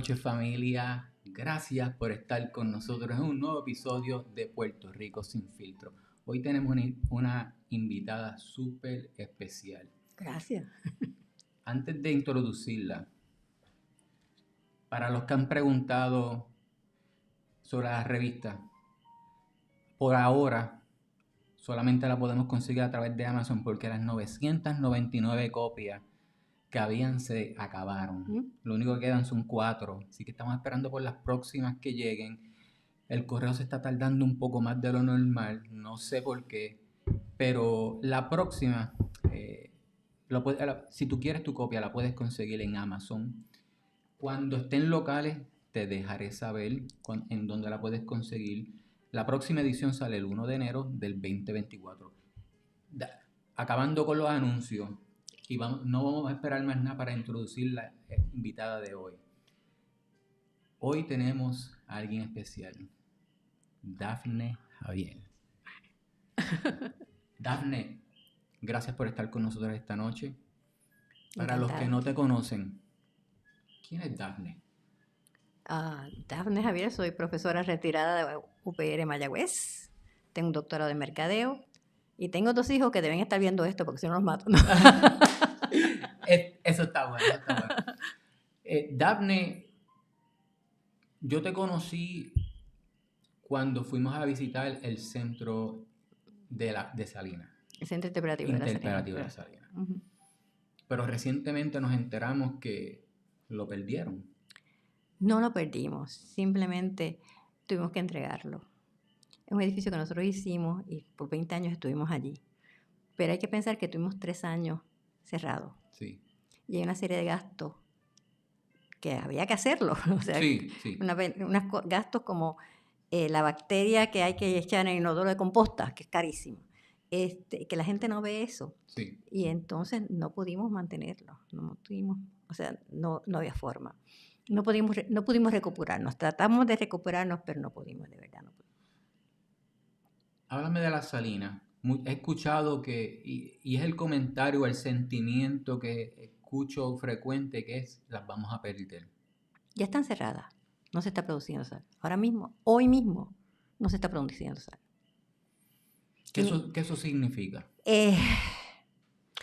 Noches familia, gracias por estar con nosotros en un nuevo episodio de Puerto Rico sin filtro. Hoy tenemos una invitada súper especial. Gracias. Antes de introducirla, para los que han preguntado sobre la revista, por ahora solamente la podemos conseguir a través de Amazon porque las 999 copias que habían se acabaron. Lo único que quedan son 4, así que estamos esperando por las próximas que lleguen. El correo se está tardando un poco más de lo normal, no sé por qué, pero la próxima, si tú quieres tu copia, la puedes conseguir en Amazon. Cuando estén locales, te dejaré saber en dónde la puedes conseguir. La próxima edición sale el 1 de enero del 2024. Acabando con los anuncios, y no vamos a esperar más nada para introducir la invitada de hoy. Hoy tenemos a alguien especial. Dafne Javier. Dafne, gracias por estar con nosotros esta noche. Para los que no te conocen, ¿quién es Dafne? Dafne Javier, soy profesora retirada de UPR Mayagüez. Tengo un doctorado de mercadeo y tengo 2 hijos que deben estar viendo esto porque si no los mato. Eso está bueno, eso está bueno. Dafne, yo te conocí cuando fuimos a visitar el centro de Salinas. El Centro Interpretativo de la Salinas. Uh-huh. Pero recientemente nos enteramos que lo perdieron. No lo perdimos, simplemente tuvimos que entregarlo. Es un edificio que nosotros hicimos y por 20 años estuvimos allí. Pero hay que pensar que tuvimos 3 años cerrados. Sí. Y hay una serie de gastos que había que hacerlo. O sea, sí. Unos gastos como la bacteria que hay que echar en el inodoro de composta, que es carísimo. Que la gente no ve eso. Sí. Y entonces no pudimos mantenerlo. No había forma. No pudimos recuperarnos. Tratamos de recuperarnos, pero no pudimos, de verdad. No pudimos. Háblame de las Salinas. He escuchado que, y es el comentario, el sentimiento que escucho frecuente, que es, las vamos a perder. Ya están cerradas. No se está produciendo sal. Ahora mismo, hoy mismo, no se está produciendo sal. ¿Qué eso significa?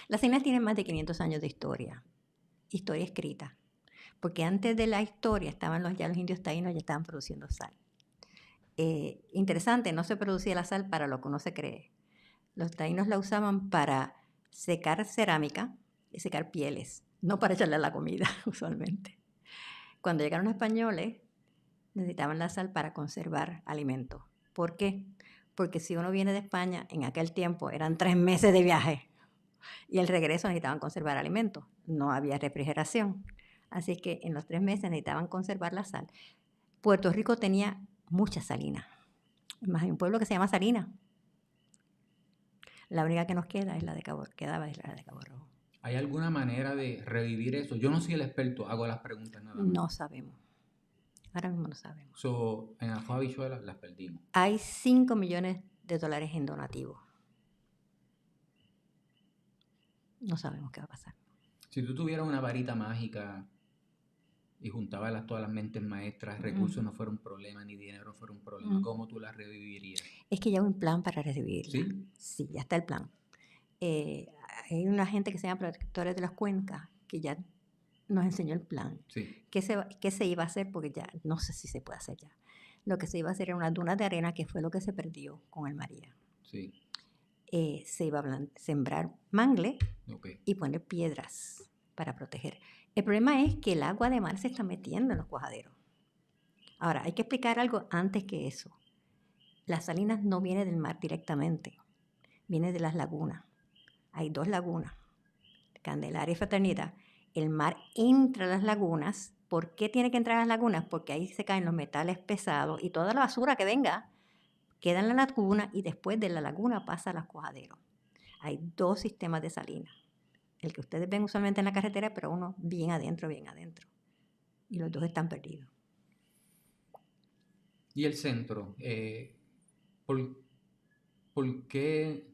Las Salinas tienen más de 500 años de historia escrita. Porque antes de la historia estaban ya los indios taínos ya estaban produciendo sal. Interesante, no se producía la sal para lo que uno se cree. Los taínos la usaban para secar cerámica y secar pieles, no para echarle a la comida usualmente. Cuando llegaron los españoles, necesitaban la sal para conservar alimentos. ¿Por qué? Porque si uno viene de España, en aquel tiempo eran 3 meses de viaje y el regreso necesitaban conservar alimentos. No había refrigeración. Así que en los 3 meses necesitaban conservar la sal. Puerto Rico tenía muchas salinas. Más hay un pueblo que se llama Salinas. La única que nos queda es la de Cabo Rojo. ¿Hay alguna manera de revivir eso? Yo no soy el experto, hago las preguntas nada más. No sabemos. Ahora mismo no sabemos. En Ajo Habichuelas las perdimos. Hay $5 millones en donativos. No sabemos qué va a pasar. Si tú tuvieras una varita mágica y juntabas todas las mentes maestras, recursos no fuera un problema, ni dinero fuera un problema, ¿cómo tú las revivirías? Es que ya hay un plan para revivirla. ¿Sí? Sí, ya está el plan. Hay una gente que se llama Protectores de las Cuencas que ya nos enseñó el plan. Sí. ¿Qué se iba a hacer? Porque ya no sé si se puede hacer ya. Lo que se iba a hacer era unas dunas de arena, que fue lo que se perdió con el María. Sí. Se iba a sembrar mangle okay. y poner piedras para proteger. El problema es que el agua de mar se está metiendo en los cuajaderos. Ahora, hay que explicar algo antes que eso. Las salinas no vienen del mar directamente, vienen de las lagunas. Hay 2 lagunas, Candelaria y Fraternidad. El mar entra a las lagunas. ¿Por qué tiene que entrar a las lagunas? Porque ahí se caen los metales pesados y toda la basura que venga queda en la laguna y después de la laguna pasa a los cuajaderos. Hay 2 sistemas de salinas. El que ustedes ven usualmente en la carretera, pero uno bien adentro. Y los 2 están perdidos. ¿Y el centro? ¿Por qué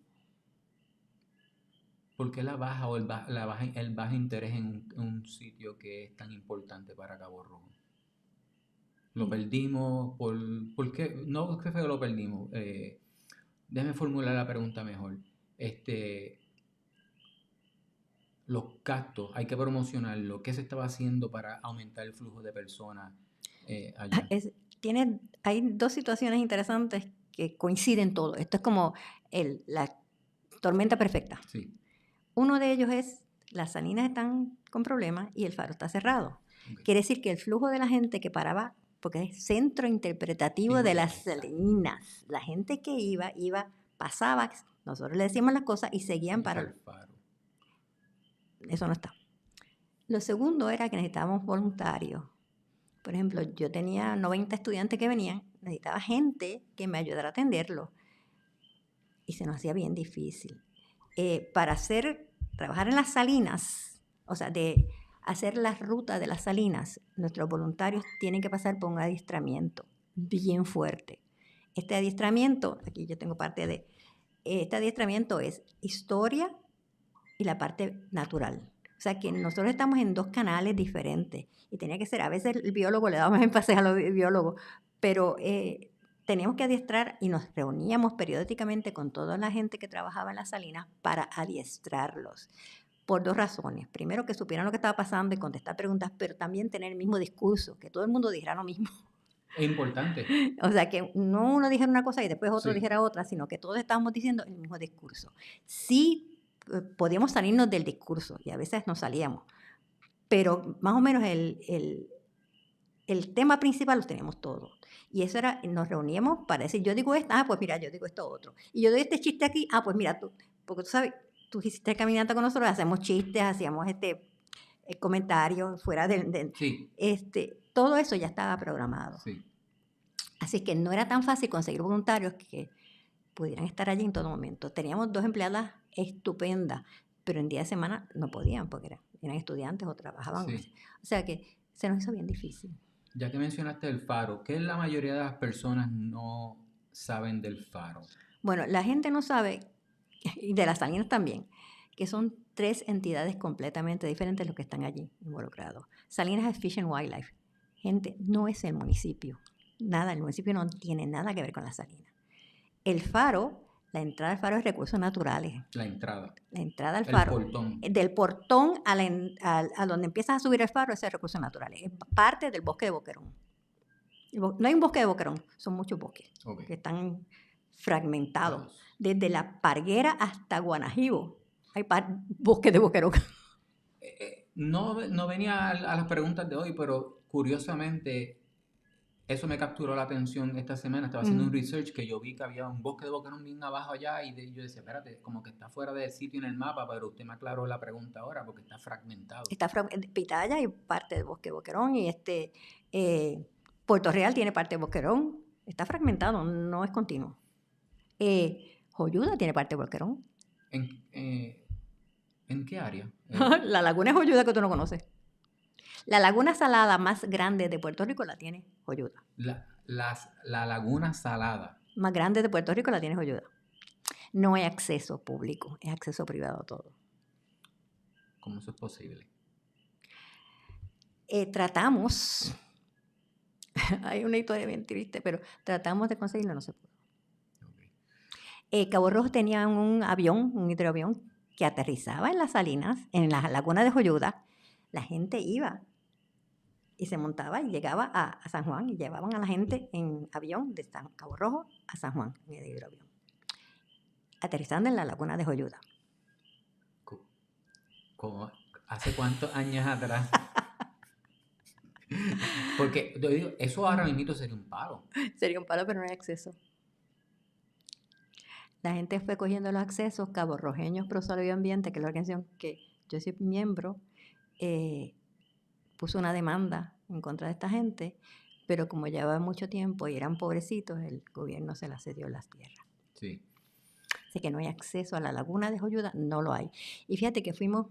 la baja o el bajo interés en un sitio que es tan importante para Cabo Rojo? Lo perdimos ¿por qué? No, ¿qué fue que lo perdimos? Déjame formular la pregunta mejor. Los gastos, hay que promocionarlo. ¿Qué se estaba haciendo para aumentar el flujo de personas allá? Hay dos situaciones interesantes que coinciden todo. Esto es como la tormenta perfecta. Sí. Uno de ellos es las salinas están con problemas y el faro está cerrado. Okay. Quiere decir que el flujo de la gente que paraba, porque es centro interpretativo de las salinas, la gente que iba, pasaba, nosotros le decíamos las cosas y seguían para el faro. Eso no está. Lo segundo era que necesitábamos voluntarios. Por ejemplo, yo tenía 90 estudiantes que venían, necesitaba gente que me ayudara a atenderlo. Y se nos hacía bien difícil. Para trabajar en las salinas, o sea, de hacer la ruta de las salinas, nuestros voluntarios tienen que pasar por un adiestramiento bien fuerte. Este adiestramiento, aquí yo tengo parte de, este adiestramiento es historia y la parte natural. O sea que nosotros estamos en dos canales diferentes y tenía que ser, a veces el biólogo le daba más énfasis a los biólogos, pero teníamos que adiestrar y nos reuníamos periódicamente con toda la gente que trabajaba en las salinas para adiestrarlos. Por dos razones. Primero, que supieran lo que estaba pasando y contestar preguntas, pero también tener el mismo discurso, que todo el mundo dijera lo mismo. Es importante. O sea, que no uno dijera una cosa y después otro dijera otra, sino que todos estábamos diciendo el mismo discurso. Sí, podíamos salirnos del discurso y a veces nos salíamos, pero más o menos el tema principal lo teníamos todos. Y eso era, nos reuníamos para decir, yo digo esto, pues mira, yo digo esto otro. Y yo doy este chiste aquí, pues mira, tú, porque tú sabes, tú hiciste caminata con nosotros, hacemos chistes, hacíamos comentarios fuera sí. Todo eso ya estaba programado. Sí. Así que no era tan fácil conseguir voluntarios que pudieran estar allí en todo momento. Teníamos 2 empleadas estupendas, pero en día de semana no podían porque eran estudiantes o trabajaban. Sí. O sea que se nos hizo bien difícil. Ya que mencionaste el faro, ¿qué la mayoría de las personas no saben del faro? Bueno, la gente no sabe, y de las salinas también, que son 3 entidades completamente diferentes los que están allí involucrados. Salinas es Fish and Wildlife. Gente, no es el municipio. Nada, el municipio no tiene nada que ver con las salinas. El faro, la entrada al faro es recursos naturales. La entrada. La entrada al faro. El portón. Del portón a donde empiezas a subir el faro, ese es recursos naturales. Es parte del bosque de Boquerón. No hay un bosque de Boquerón, son muchos bosques que están fragmentados. Desde la Parguera hasta Guanajibo hay bosque de Boquerón. No venía a las preguntas de hoy, pero curiosamente eso me capturó la atención esta semana. Estaba haciendo un research que yo vi que había un bosque de Boquerón bien abajo allá y yo decía, espérate, como que está fuera de sitio en el mapa, pero usted me aclaró la pregunta ahora porque está fragmentado. Pitaya y parte del bosque de Boquerón y Puerto Real tiene parte de Boquerón. Está fragmentado, no es continuo. Joyuda tiene parte de Boquerón. ¿En qué área? La laguna de Joyuda que tú no conoces. La laguna salada más grande de Puerto Rico la tiene Joyuda. La laguna salada. Más grande de Puerto Rico la tiene Joyuda. No hay acceso público, es acceso privado a todo. ¿Cómo eso es posible? Tratamos, hay una historia bien triste, pero tratamos de conseguirlo, no se pudo. Okay. Cabo Rojo tenía un hidroavión, que aterrizaba en las salinas, en la laguna de Joyuda. La gente iba y se montaba y llegaba a San Juan y llevaban a la gente en avión de Cabo Rojo a San Juan, en el hidroavión. Aterrizando en la laguna de Joyuda. ¿Cómo? ¿Hace cuántos años atrás? Porque yo digo, eso ahora mismo sería un palo. Sería un palo, pero no hay acceso. La gente fue cogiendo los accesos. Cabo Rojeños Pro Salud y Ambiente, que es la organización que yo soy miembro, puso una demanda en contra de esta gente, pero como llevaba mucho tiempo y eran pobrecitos, el gobierno se las cedió las tierras. Sí. Así que no hay acceso a la laguna de Joyuda, no lo hay. Y fíjate que fuimos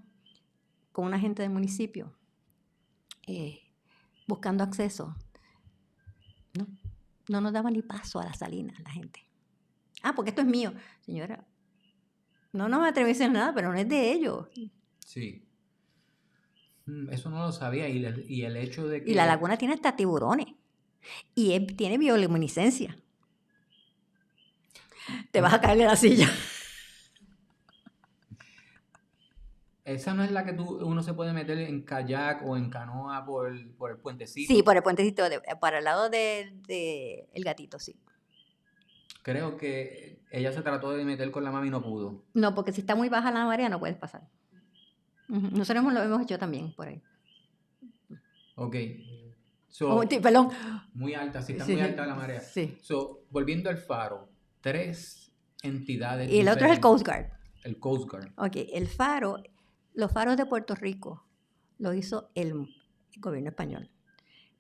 con una gente del municipio buscando acceso. No nos daban ni paso a la salina la gente. Porque esto es mío. Señora, no me atreví a decir nada, pero no es de ellos. Sí. Eso no lo sabía. Y el hecho de que... Y la laguna tiene hasta tiburones. Y él tiene bioluminiscencia. Te vas a caer de la silla. Esa no es la que uno se puede meter en kayak o en canoa por el puentecito. Sí, por el puentecito, para el lado de el gatito, sí. Creo que ella se trató de meter con la mami y no pudo. No, porque si está muy baja la marea no puedes pasar. Nosotros lo hemos hecho también por ahí. Ok. So, Perdón. muy alta, sí, está Sí, muy alta la marea. sí. So, volviendo al faro, 3 entidades Y el otro es el Coast Guard. El Coast Guard. Ok, los faros de Puerto Rico lo hizo el gobierno español.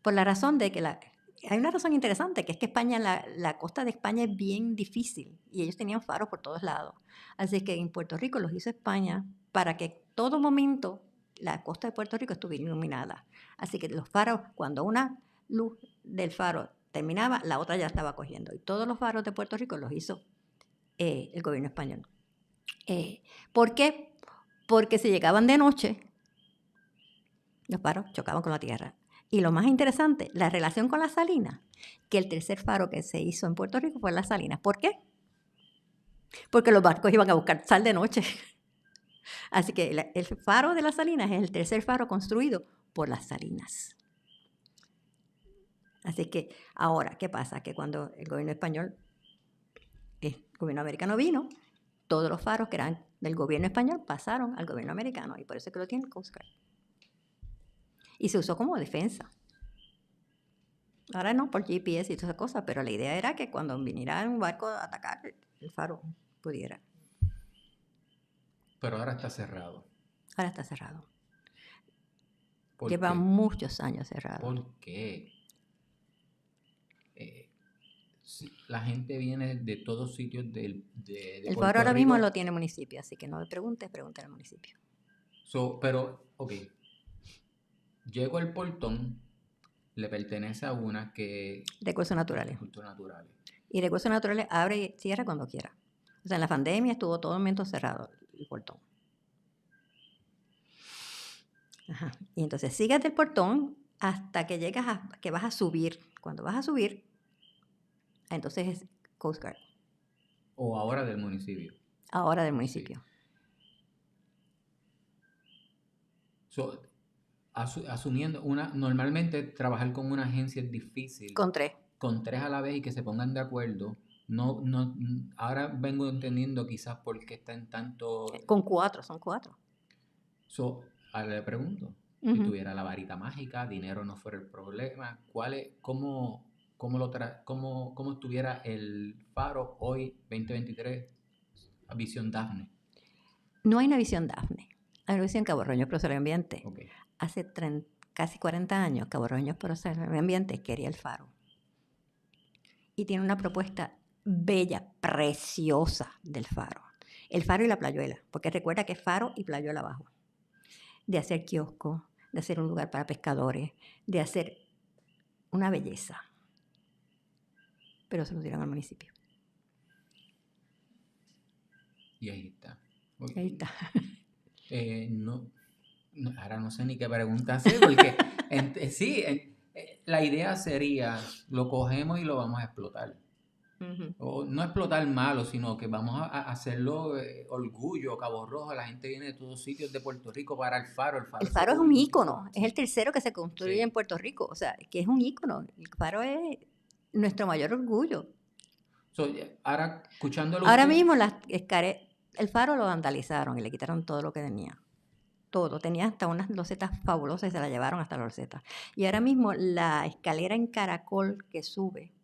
Por la razón de que hay una razón interesante, que es que España, la costa de España es bien difícil y ellos tenían faros por todos lados. Así que en Puerto Rico los hizo España para que todo momento la costa de Puerto Rico estuviera iluminada. Así que los faros, cuando una luz del faro terminaba, la otra ya estaba cogiendo. Y todos los faros de Puerto Rico los hizo el gobierno español. ¿Por qué? Porque si llegaban de noche, los faros chocaban con la tierra. Y lo más interesante, la relación con las salinas, que el tercer faro que se hizo en Puerto Rico fue las salinas. ¿Por qué? Porque los barcos iban a buscar sal de noche. Así que el faro de las salinas es el tercer faro construido por las salinas. Así que ahora, ¿qué pasa? Que cuando el gobierno español, el gobierno americano vino, todos los faros que eran del gobierno español pasaron al gobierno americano y por eso es que lo tiene el Coast Guard. Y se usó como defensa. Ahora no, por GPS y todas esas cosas, pero la idea era que cuando viniera un barco a atacar, el faro pudiera. Pero ahora está cerrado. Ahora está cerrado. ¿Por Lleva qué? muchos años cerrado. ¿Por qué? La gente viene de todos sitios de El Puerto faro ahora Rico. mismo lo tiene el municipio, así que no me preguntes, pregúntale al municipio. Pero, ok. Llego al portón, le pertenece a una que... Recursos naturales. Recursos naturales. Y recursos naturales abre y cierra cuando quiera. O sea, en la pandemia estuvo todo el momento cerrado el portón. Ajá. Y entonces sigues del portón hasta que llegas que vas a subir. Cuando vas a subir, entonces es Coast Guard. O ahora del municipio. Ahora del municipio. Sí. So, asumiendo normalmente trabajar con una agencia es difícil. Con 3. Con 3 a la vez y que se pongan de acuerdo. No, ahora vengo entendiendo quizás por qué están tanto... Con 4, son 4. Ahora le pregunto, si tuviera la varita mágica, dinero no fuera el problema, cómo estuviera el faro hoy, 2023, a visión Dafne? No hay una visión Dafne. Hay una visión Cabo Roño Profesor de Ambiente. Okay. Hace casi 40 años, Cabo Roño Profesor de Ambiente quería el faro. Y tiene una propuesta bella, preciosa del faro. El faro y la playuela, porque recuerda que es faro y playuela abajo. De hacer kiosco, de hacer un lugar para pescadores, de hacer una belleza. Pero se lo dieron al municipio. Y ahí está. Okay. Ahí está. Ahora no sé ni qué pregunta hacer, porque la idea sería, lo cogemos y lo vamos a explotar. O no explotar malo, sino que vamos a hacerlo orgullo, Cabo Rojo. La gente viene de todos sitios de Puerto Rico para el faro. El faro es un ícono, es el tercero que se construye en Puerto Rico, o sea, que es un ícono. El faro es nuestro mayor orgullo. Ahora, escuchándolo ahora mismo el faro lo vandalizaron y le quitaron todo lo que tenía. Todo, tenía hasta unas losetas fabulosas y se la llevaron hasta las losetas. Y ahora mismo la escalera en caracol que sube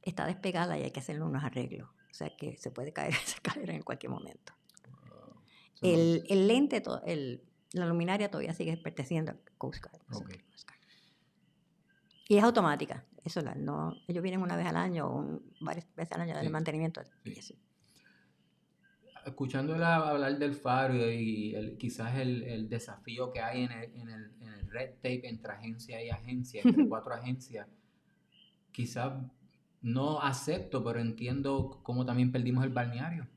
está despegada y hay que hacerle unos arreglos. O sea que se puede caer esa escalera en cualquier momento. El lente, la luminaria todavía sigue perteneciendo al Coast Guard. Okay. Y es automática. Eso ellos vienen una vez al año o varias veces al año a darle mantenimiento. Sí. Escuchándola hablar del faro y quizás el desafío que hay en el red tape entre agencia y agencia, entre 4 agencias, quizás no acepto, pero entiendo cómo también perdimos el balneario.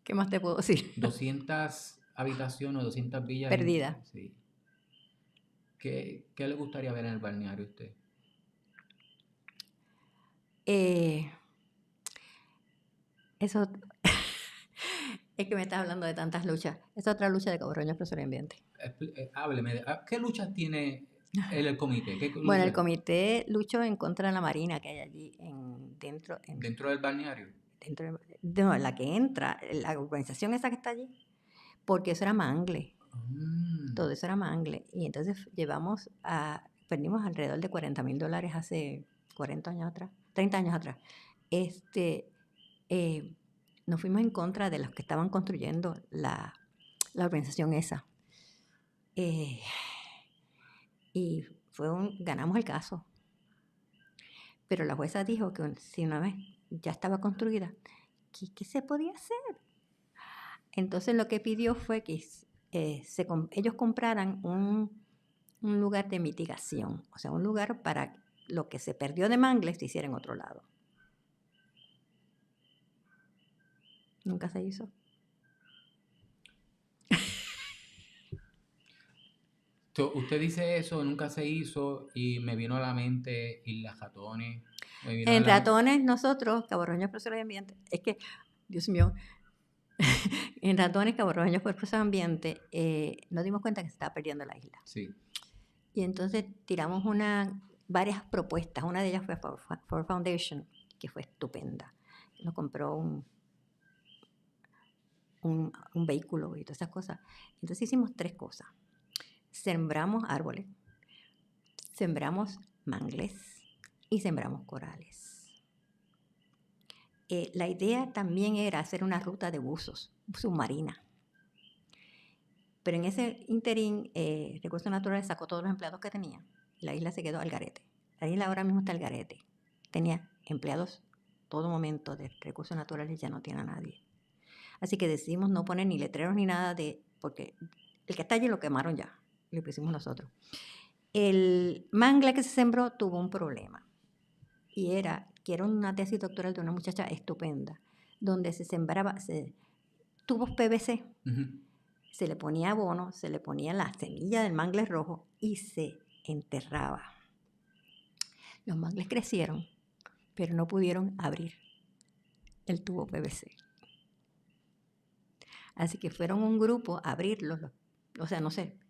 ¿Qué más te puedo decir? 200 habitaciones, 200 villas. Perdidas. Sí. ¿Qué le gustaría ver en el balneario a usted? Eso es que me estás hablando de tantas luchas. Es otra lucha de Cabo Roño Profesor de Ambiente. Hábleme, ¿qué luchas tiene el comité? ¿Qué Bueno, el luchas comité luchó en contra de la marina que hay allí dentro del balneario? no, la que entra, la organización esa que está allí, porque eso era mangle, todo eso era mangle. Y entonces perdimos alrededor de $40,000 hace 40 años atrás, 30 años atrás. Nos fuimos en contra de los que estaban construyendo la organización esa. Y ganamos el caso. Pero la jueza dijo que si una vez ya estaba construida, ¿qué se podía hacer? Entonces lo que pidió fue que ellos compraran un lugar de mitigación, o sea, un lugar para lo que se perdió de mangle se hiciera en otro lado. Nunca se hizo. Usted dice eso, nunca se hizo, y me vino a la mente Islas Ratones. En Ratones nosotros, Cabo Roño Profesor de Ambiente, es que, Dios mío, en Ratones, Cabo Roño Profesor de Ambiente, nos dimos cuenta que se estaba perdiendo la isla. Sí. Y entonces tiramos varias propuestas. Una de ellas fue Ford Foundation, que fue estupenda. Nos compró un vehículo y todas esas cosas. Entonces hicimos 3 cosas. Sembramos árboles, sembramos mangles y sembramos corales. La idea también era hacer una ruta de buzos submarina. Pero en ese interín, Recursos Naturales sacó todos los empleados que tenía. La isla se quedó al garete. La isla ahora mismo está al garete. Tenía empleados todo momento de Recursos Naturales, ya no tiene a nadie. Así que decidimos no poner ni letreros ni nada porque el que está allí lo quemaron ya. Lo pusimos nosotros. El mangle que se sembró tuvo un problema. Y era una tesis doctoral de una muchacha estupenda, donde se sembraba tubos PVC. Uh-huh. Se le ponía abono, se le ponía la semilla del mangle rojo y se enterraba. Los mangles crecieron, pero no pudieron abrir el tubo PVC. Así que fueron un grupo a abrirlos. O sea, no sé.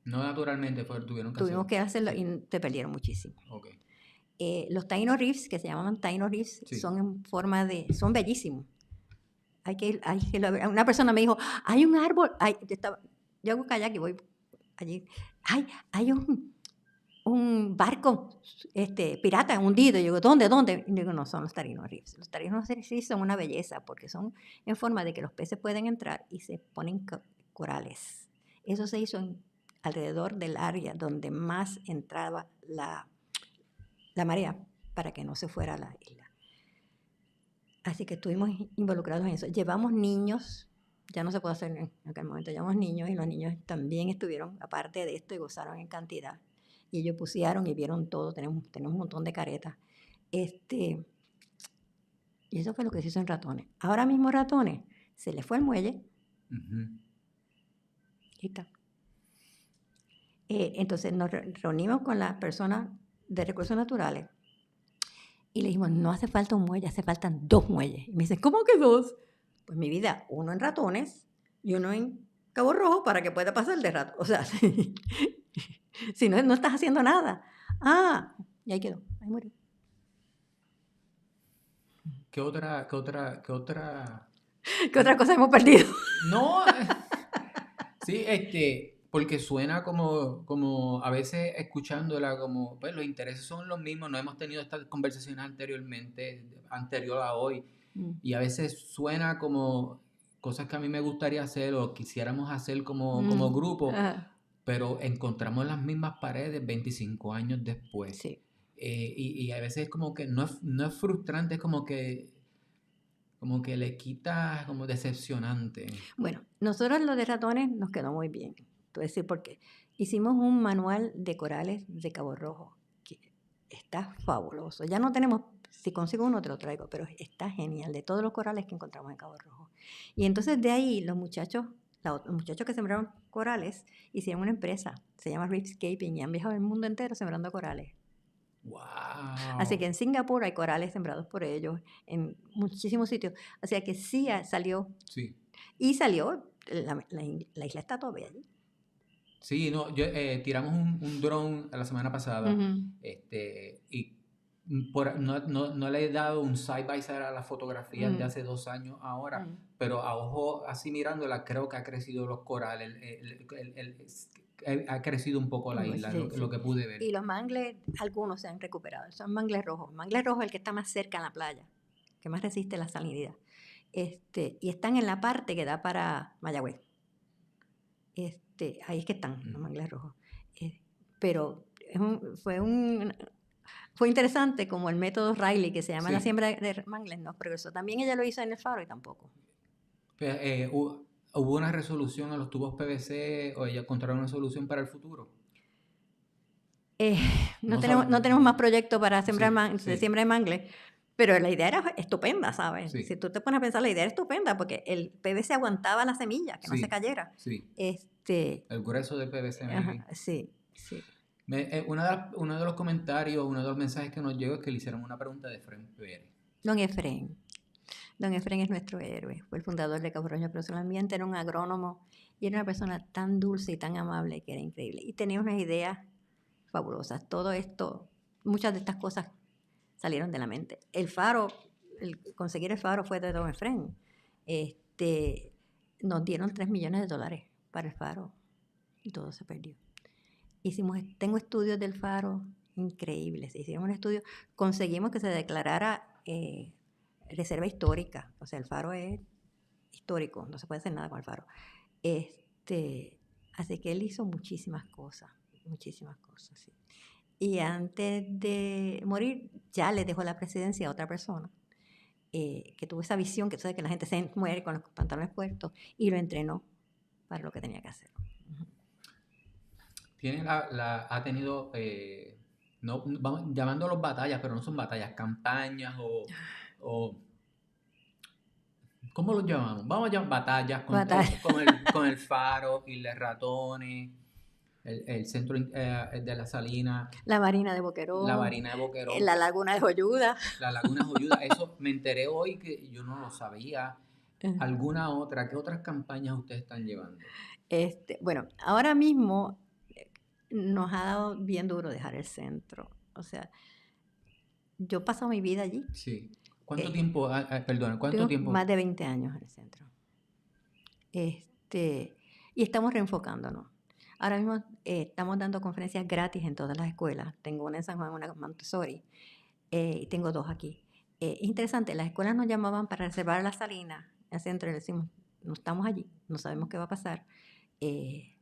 No naturalmente tuvimos que hacerlo sí. Y te perdieron muchísimo. Okay. Los Taino Reefs, que se llaman Taino Reefs, sí. Son en forma son bellísimos. Una persona me dijo, hay un árbol, yo hago kayak y voy allí, hay un barco pirata hundido. Y digo, ¿dónde? Y digo, no, son los Taino Reefs. Los Taino Reefs son una belleza porque son en forma de que los peces pueden entrar y se ponen corales. Eso se hizo alrededor del área donde más entraba la marea para que no se fuera a la isla. Así que estuvimos involucrados en eso. Llevamos niños, ya no se puede hacer en aquel momento, llevamos niños y los niños también estuvieron, aparte de esto, y gozaron en cantidad. Y ellos pusieron y vieron todo, tenemos un montón de caretas. Y eso fue lo que se hizo en Ratones. Ahora mismo Ratones, se le fue el muelle. Uh-huh. Y está. Entonces nos reunimos con las personas de Recursos Naturales y le dijimos, no hace falta un muelle, hace faltan 2 muelles. Y me dicen, ¿cómo que 2? Pues mi vida, uno en Ratones y uno en Cabo Rojo para que pueda pasar de rato. O sea, si no estás haciendo nada. Y ahí quedó, ahí murió. ¿Qué otra cosa hemos perdido? No, sí, porque suena como a veces escuchándola como, pues los intereses son los mismos, no hemos tenido estas conversaciones anterior a hoy, y a veces suena como cosas que a mí me gustaría hacer o quisiéramos hacer como grupo, pero encontramos las mismas paredes 25 años después. Sí. Y a veces como que no es frustrante, es como que le quita como decepcionante. Bueno, nosotros lo de Ratones nos quedó muy bien. Te voy a decir por qué. Hicimos un manual de corales de Cabo Rojo que está fabuloso. Ya no tenemos, si consigo uno te lo traigo, pero está genial, de todos los corales que encontramos en Cabo Rojo. Y entonces de ahí los muchachos Los muchachos que sembraron corales hicieron una empresa, se llama Reefscaping, y han viajado el mundo entero sembrando corales. ¡Wow! Así que en Singapur hay corales sembrados por ellos, en muchísimos sitios. O sea que sí salió, Sí. y salió, la isla está todavía allí. Sí, no, tiramos un dron la semana pasada, Ujú. y no le he dado un side by side a las fotografías de hace 2 años ahora, pero a ojo así mirándola creo que ha crecido los corales, ha crecido un poco la isla, Sí, lo que pude ver. Y los mangles, algunos se han recuperado, son mangles rojos. El mangle rojo es el que está más cerca en la playa, que más resiste la salinidad. Y están en la parte que da para Mayagüez. Ahí es que están los mangles rojos. Pero fue interesante como el método Riley, que se llama la siembra de mangles, no progresó. También ella lo hizo en el Faro y tampoco. ¿Hubo una resolución a los tubos PVC o ella encontraron una solución para el futuro? No tenemos más proyectos para sembrar siembra de mangles, pero la idea era estupenda, ¿sabes? Sí. Si tú te pones a pensar, la idea era estupenda porque el PVC aguantaba la semilla, que no se cayera. Sí. El grueso del PVC. Sí. Uno de los comentarios, uno de los mensajes que nos llegó es que le hicieron una pregunta de Efraín Pérez. Don Efraín es nuestro héroe, fue el fundador de Cabo Rojo Personal Ambiente, era un agrónomo y era una persona tan dulce y tan amable que era increíble. Y tenía unas ideas fabulosas. Todo esto, muchas de estas cosas salieron de la mente. El Faro, conseguir el Faro fue de Don Efraín. Nos dieron $3 millones para el Faro y todo se perdió. Tengo estudios del Faro increíbles. Hicimos un estudio, conseguimos que se declarara reserva histórica. O sea, el Faro es histórico, no se puede hacer nada con el Faro. Así que él hizo muchísimas cosas, sí. Y antes de morir, ya le dejó la presidencia a otra persona que tuvo esa visión, que tú sabes que la gente se muere con los pantalones puestos, y lo entrenó para lo que tenía que hacer. Ha tenido, vamos llamándolos batallas, pero no son batallas, campañas o ¿cómo los llamamos? Vamos a llamar batallas con el Faro, Islas Ratones, el centro de la Salina, la Marina de Boquerón, la Laguna de Joyuda. La Laguna de Joyuda, eso me enteré hoy que yo no lo sabía. ¿Qué otras campañas ustedes están llevando? Bueno, ahora mismo nos ha dado bien duro dejar el centro. O sea, yo he pasado mi vida allí. Sí. ¿Cuánto tiempo? ¿Cuánto tiempo? Más de 20 años en el centro. Y estamos reenfocándonos. Ahora mismo estamos dando conferencias gratis en todas las escuelas. Tengo una en San Juan, una en Montessori, y tengo 2 aquí. Es interesante, las escuelas nos llamaban para reservar la Salina, el centro, y le decimos, no estamos allí, no sabemos qué va a pasar. Y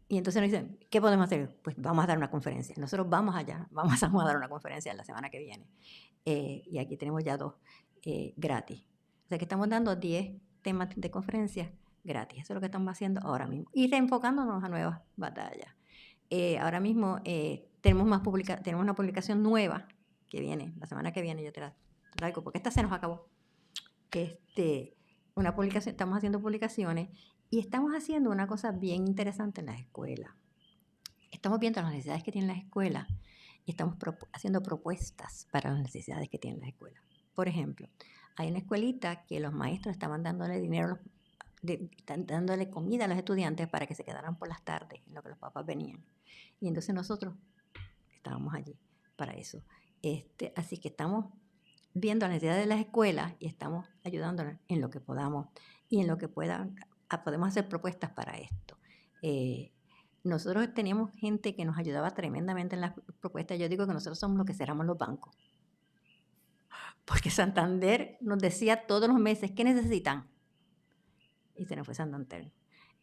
entonces nos dicen, ¿qué podemos hacer? Pues vamos a dar una conferencia. Nosotros vamos allá, vamos a San Juan a dar una conferencia la semana que viene. Y aquí tenemos ya 2 gratis. O sea que estamos dando 10 temas de conferencias gratis. Eso es lo que estamos haciendo ahora mismo. Y reenfocándonos a nuevas batallas. Ahora mismo tenemos una publicación nueva que viene, la semana que viene yo te la traigo, porque esta se nos acabó. Estamos haciendo publicaciones y estamos haciendo una cosa bien interesante en las escuelas. Estamos viendo las necesidades que tienen las escuelas y estamos haciendo propuestas para las necesidades que tienen las escuelas. Por ejemplo, hay una escuelita que los maestros estaban dándole dinero, dándole comida a los estudiantes para que se quedaran por las tardes, en lo que los papás venían. Y entonces nosotros estábamos allí para eso. Así que estamos viendo las necesidades de las escuelas y estamos ayudándolas en lo que podamos y en lo que podemos hacer propuestas para esto. Nosotros teníamos gente que nos ayudaba tremendamente en las propuestas. Yo digo que nosotros somos los que cerramos los bancos. Porque Santander nos decía todos los meses, ¿qué necesitan? Y se nos fue Santander.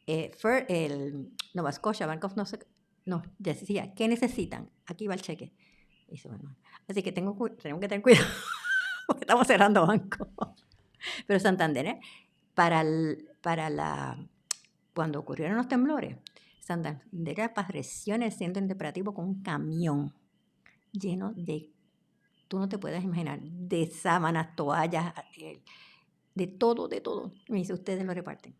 El Nova Scotia Bank of nos decía, ¿qué necesitan? Aquí va el cheque. Y dice, bueno, así que tenemos que tener cuidado porque estamos cerrando bancos. Pero Santander, cuando ocurrieron los temblores, Santander apareció en el centro interpretativo con un camión lleno de, tú no te puedes imaginar, de sábanas, toallas, de todo. Me dice, ustedes lo reparten.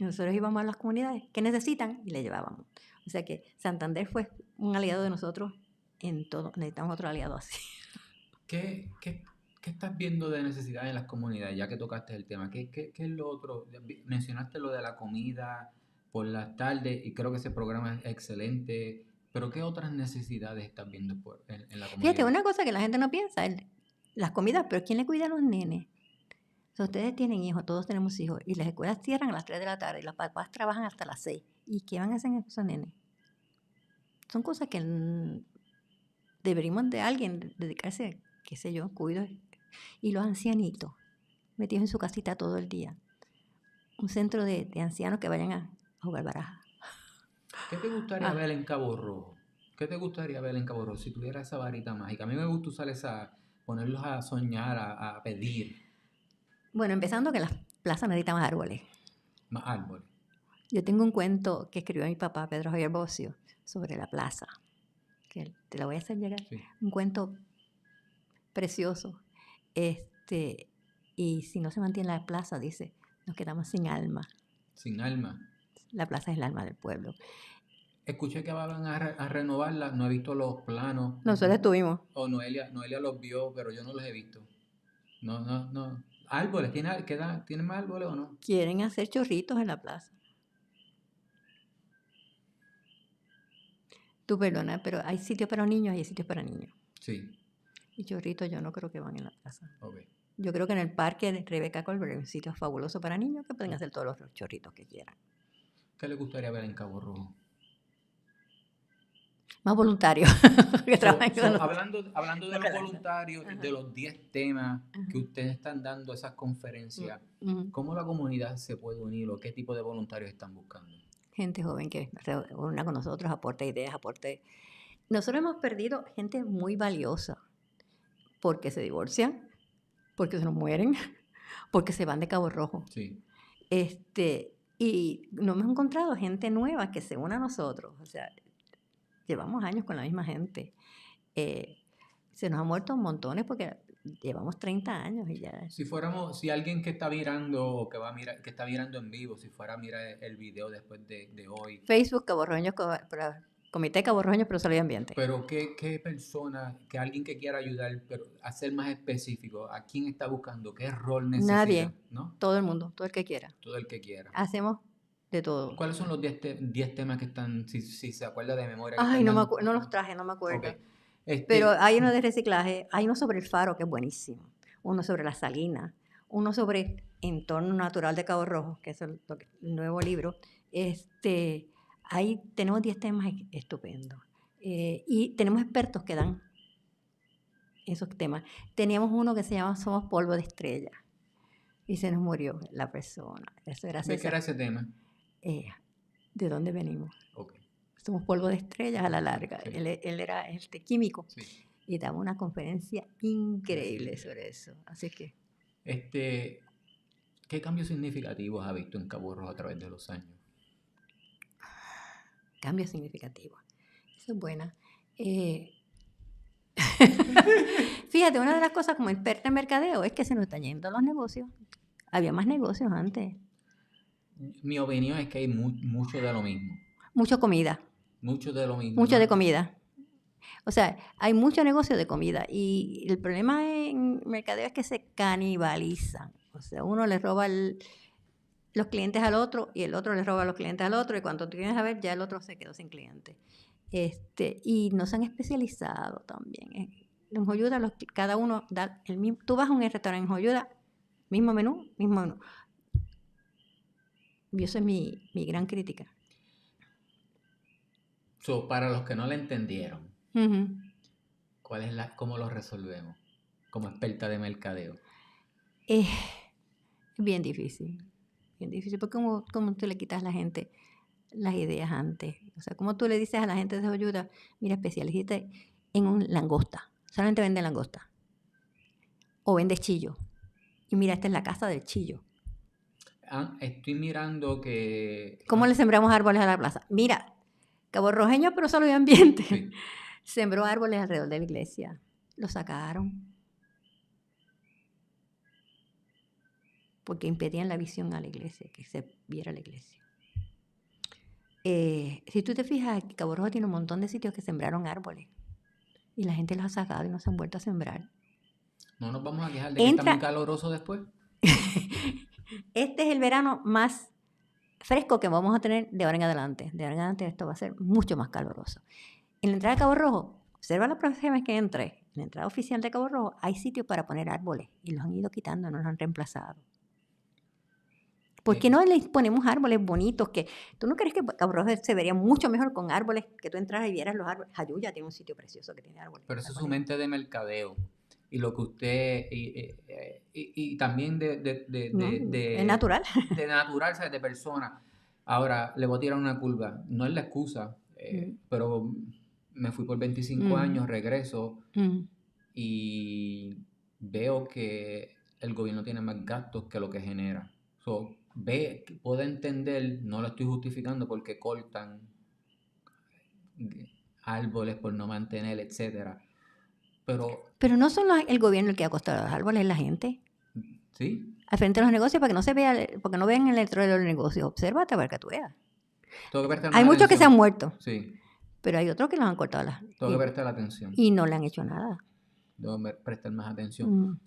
Nosotros íbamos a las comunidades que necesitan y le llevábamos. O sea que Santander fue un aliado de nosotros en todo. Necesitamos otro aliado así. ¿Qué estás viendo de necesidad en las comunidades, ya que tocaste el tema? ¿Qué es lo otro? Mencionaste lo de la comida por las tardes y creo que ese programa es excelente, pero ¿qué otras necesidades estás viendo en la Fíjate, comunidad? una cosa que la gente no piensa, las comidas, pero ¿quién le cuida a los nenes? O sea, ustedes tienen hijos, todos tenemos hijos, y las escuelas cierran a las 3 de la tarde y los papás trabajan hasta las 6. ¿Y qué van a hacer esos nenes? Son cosas que deberíamos de alguien dedicarse, qué sé yo, cuido. Y los ancianitos, metidos en su casita todo el día. Un centro de ancianos que vayan a jugar baraja. ¿Qué te gustaría Ah, ver en Cabo Rojo? ¿Qué te gustaría ver en Cabo Rojo si tuviera esa varita mágica? A mí me gusta usar ponerlos a soñar, a pedir bueno, empezando que las plazas necesitan más árboles. más árboles. Yo tengo un cuento que escribió mi papá, Pedro Javier Bocio, sobre la plaza, que te la voy a hacer llegar. Sí. Un cuento precioso. Y si no se mantiene la plaza, dice, nos quedamos sin alma. Sin alma. La plaza es el alma del pueblo. Escuché que van a renovarla, no he visto los planos. Nosotros estuvimos. O Noelia los vio, pero yo no los he visto. No. ¿Árboles? ¿Tienen más árboles o no? Quieren hacer chorritos en la plaza. Tú perdona, pero hay sitios para niños y hay sitios para niños. Sí. Y chorritos yo no creo que van en la plaza. Okay. Yo creo que en el parque de Rebeca Colbert hay un sitio fabuloso para niños que pueden hacer todos los chorritos que quieran. ¿Qué les gustaría ver en Cabo Rojo? Más voluntarios que trabajen con nosotros. Hablando de los voluntarios, de los 10 temas que ustedes están dando esas conferencias, ¿cómo la comunidad se puede unir o qué tipo de voluntarios están buscando? Gente joven que se una con nosotros, aporta ideas, Nosotros hemos perdido gente muy valiosa porque se divorcian, porque se nos mueren, porque se van de Cabo Rojo. Sí. Y no hemos encontrado gente nueva que se una a nosotros. O sea, llevamos años con la misma gente. Se nos han muerto montones porque llevamos 30 años y ya. Si alguien que está mirando o que está mirando en vivo, si fuera a mirar el video después de hoy. Facebook, Comité Cabo Rojo, pero Salud y Ambiente. Pero ¿qué persona, que alguien que quiera ayudar, pero a ser más específico, a quién está buscando, qué rol necesita? Nadie, ¿no? todo el mundo, todo el que quiera. Todo el que quiera. Hacemos de todo. ¿Cuáles son los 10 temas que están, si se acuerda de memoria? Ay, no los traje, no me acuerdo. Okay. Pero hay uno de reciclaje, hay uno sobre el faro que es buenísimo, uno sobre las salinas, uno sobre entorno natural de Cabo Rojo, que es el nuevo libro. Ahí tenemos 10 temas estupendos. Y tenemos expertos que dan esos temas. Teníamos uno que se llama Somos polvo de estrella y se nos murió la persona. Eso era ¿De qué era ese tema? ¿De dónde venimos? Okay. Somos polvo de estrellas a la larga. Sí. Él era químico. Sí. Y daba una conferencia increíble sobre eso. Así que... ¿Qué cambios significativos ha visto en Cabo Rojo a través de los años? Cambios significativos. Eso es buena. Fíjate, una de las cosas como experta en mercadeo es que se nos están yendo los negocios. Había más negocios antes. Mi opinión es que hay mucho de lo mismo. Mucho comida. Mucho de lo mismo. Mucho de comida. O sea, hay mucho negocio de comida y el problema en mercadeo es que se canibalizan. O sea, uno le roba los clientes al otro y el otro le roba los clientes al otro y cuando tú vienes a ver ya el otro se quedó sin clientes. Y no se han especializado también. En Joyuda cada uno da el mismo. Tú vas a un restaurante en Joyuda, mismo menú. Y eso es mi gran crítica. Para los que no la entendieron, ¿cómo lo resolvemos como experta de mercadeo? Es bien difícil porque como tú le quitas a la gente las ideas antes. O sea, como tú le dices a la gente de Joyuda, mira, especialízate en un langosta. Solamente vende langosta. O vende chillo. Y mira, esta es la casa del chillo. Estoy mirando que... ¿Cómo le sembramos árboles a la plaza? Mira, Cabo Rojeño, pero Salud y Ambiente. Sí. Sembró árboles alrededor de la iglesia. Lo sacaron. porque impedían la visión a la iglesia, que se viera la iglesia. Si tú te fijas, Cabo Rojo tiene un montón de sitios que sembraron árboles y la gente los ha sacado y no se han vuelto a sembrar. No nos vamos a quejar de que está muy caluroso después. Este es el verano más fresco que vamos a tener de ahora en adelante. De ahora en adelante esto va a ser mucho más caluroso. En la entrada de Cabo Rojo, observa la próxima vez que entre, en la entrada oficial de Cabo Rojo hay sitios para poner árboles y los han ido quitando, no los han reemplazado. ¿Por qué no les ponemos árboles bonitos? Que ¿tú no crees que Cabo Rojo se vería mucho mejor con árboles? Que tú entras y vieras los árboles. Jayuya tiene un sitio precioso que tiene árboles. Pero eso es su mente de mercadeo. Y lo que usted... Y también es natural. De natural, ¿sabes? De persona. Ahora, le voy a tirar una curva. No es la excusa, pero me fui por 25 años, regreso y veo que el gobierno tiene más gastos que lo que genera. Puedo entender, no lo estoy justificando porque cortan árboles por no mantener, etcétera. Pero no son el gobierno el que ha costado los árboles, es la gente. ¿Sí? Al frente de los negocios para que no se vea, porque no vean el letrero de los negocios. Obsérvate para que tú veas. Hay muchos que se han muerto. Sí. Pero hay otros que los han cortado. Tengo que prestar atención. Y no le han hecho nada. Tengo que prestar más atención.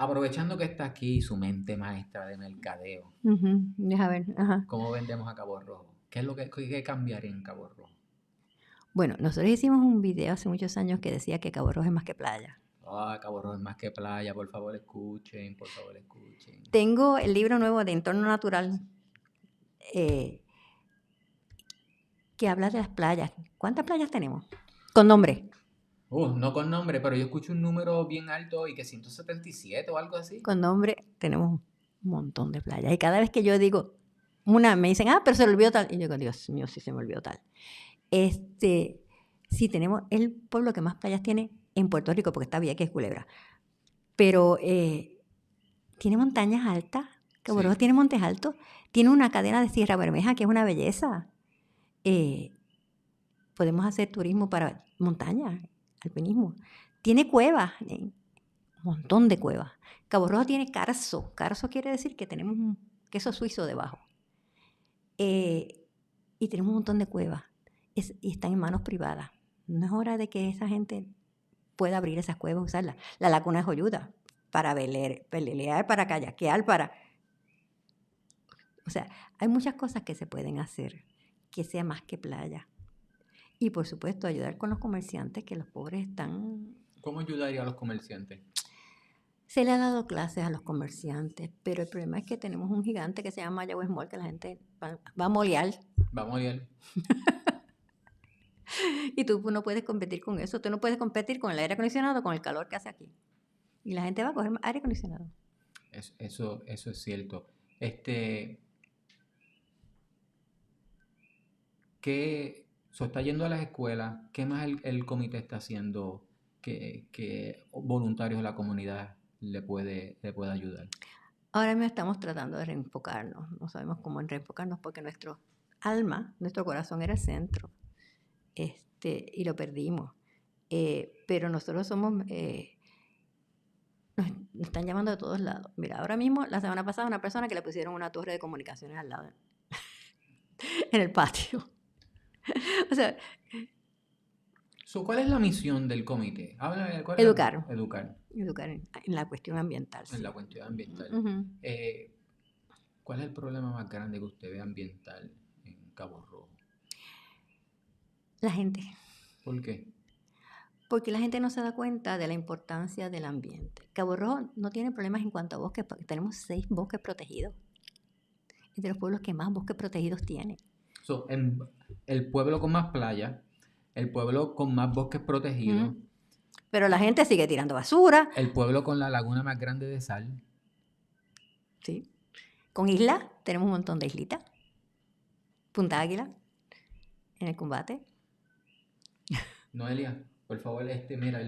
Aprovechando que está aquí su mente maestra de mercadeo. Deja ver. Ajá. ¿Cómo vendemos a Cabo Rojo? ¿Qué es lo que cambiaría en Cabo Rojo? Bueno, nosotros hicimos un video hace muchos años que decía que Cabo Rojo es más que playa. Cabo Rojo es más que playa, por favor escuchen. Tengo el libro nuevo de Entorno Natural que habla de las playas. ¿Cuántas playas tenemos? Con nombre. No con nombre, pero yo escucho un número bien alto y que 177 o algo así. Con nombre tenemos un montón de playas. Y cada vez que yo digo, me dicen, pero se me olvidó tal. Y yo digo, Dios mío, sí se me olvidó tal. Sí, tenemos el pueblo que más playas tiene en Puerto Rico, porque está Vieques, Culebra. Pero tiene montañas altas. Cabo Rojo tiene montes altos. Tiene una cadena de Sierra Bermeja que es una belleza. Podemos hacer turismo para montaña, alpinismo. Tiene cuevas, un montón de cuevas. Cabo Rojo tiene carso. Carso quiere decir que tenemos un queso suizo debajo. Y tenemos un montón de cuevas. Y están en manos privadas. No es hora de que esa gente pueda abrir esas cuevas, usarlas. La laguna de Joyuda, para pelear, para kayakear, O sea, hay muchas cosas que se pueden hacer que sea más que playa. Y, por supuesto, ayudar con los comerciantes, que los pobres están... ¿Cómo ayudaría a los comerciantes? Se le ha dado clases a los comerciantes, pero el problema es que tenemos un gigante que se llama Mayagüez Mall, que la gente va a molear. Va a molear. Y tú no puedes competir con eso. Tú no puedes competir con el aire acondicionado, con el calor que hace aquí. Y la gente va a coger aire acondicionado. Eso es cierto. Está yendo a las escuelas. ¿Qué más el comité está haciendo que voluntarios de la comunidad le puede ayudar? Ahora mismo estamos tratando de reenfocarnos. No sabemos cómo reenfocarnos porque nuestro alma, nuestro corazón era el centro. Y lo perdimos. Pero nosotros somos... nos están llamando de todos lados. Mira, ahora mismo, la semana pasada, una persona que le pusieron una torre de comunicaciones al lado, en el patio. O sea... ¿Cuál es la misión del comité? Educar. Educar en la cuestión ambiental. En la cuestión ambiental. ¿Cuál es el problema más grande que usted ve ambiental en Cabo Rojo? La gente. ¿Por qué? Porque la gente no se da cuenta de la importancia del ambiente. Cabo Rojo no tiene problemas en cuanto a bosques, porque tenemos 6 bosques protegidos. Es de los pueblos que más bosques protegidos tiene. El pueblo con más playa, el pueblo con más bosques protegidos. Pero la gente sigue tirando basura. El pueblo con la laguna más grande de sal. Sí. Con islas, tenemos un montón de islitas. Punta Águila, en el Combate. Noelia, por favor, mira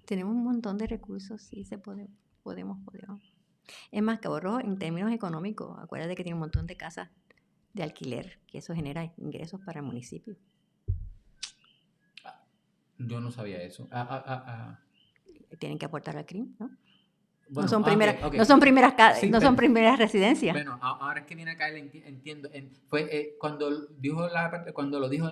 tenemos un montón de recursos, sí, podemos. Es más, Cabo Rojo, en términos económicos, acuérdate que tiene un montón de casas de alquiler, que eso genera ingresos para el municipio. Yo no sabía eso. Tienen que aportar al crimen, ¿no? No Bueno, son primeras, ok. no son primeras, Sí, no son primeras residencias. Bueno, ahora es que viene acá, entiendo. Fue cuando cuando lo dijo,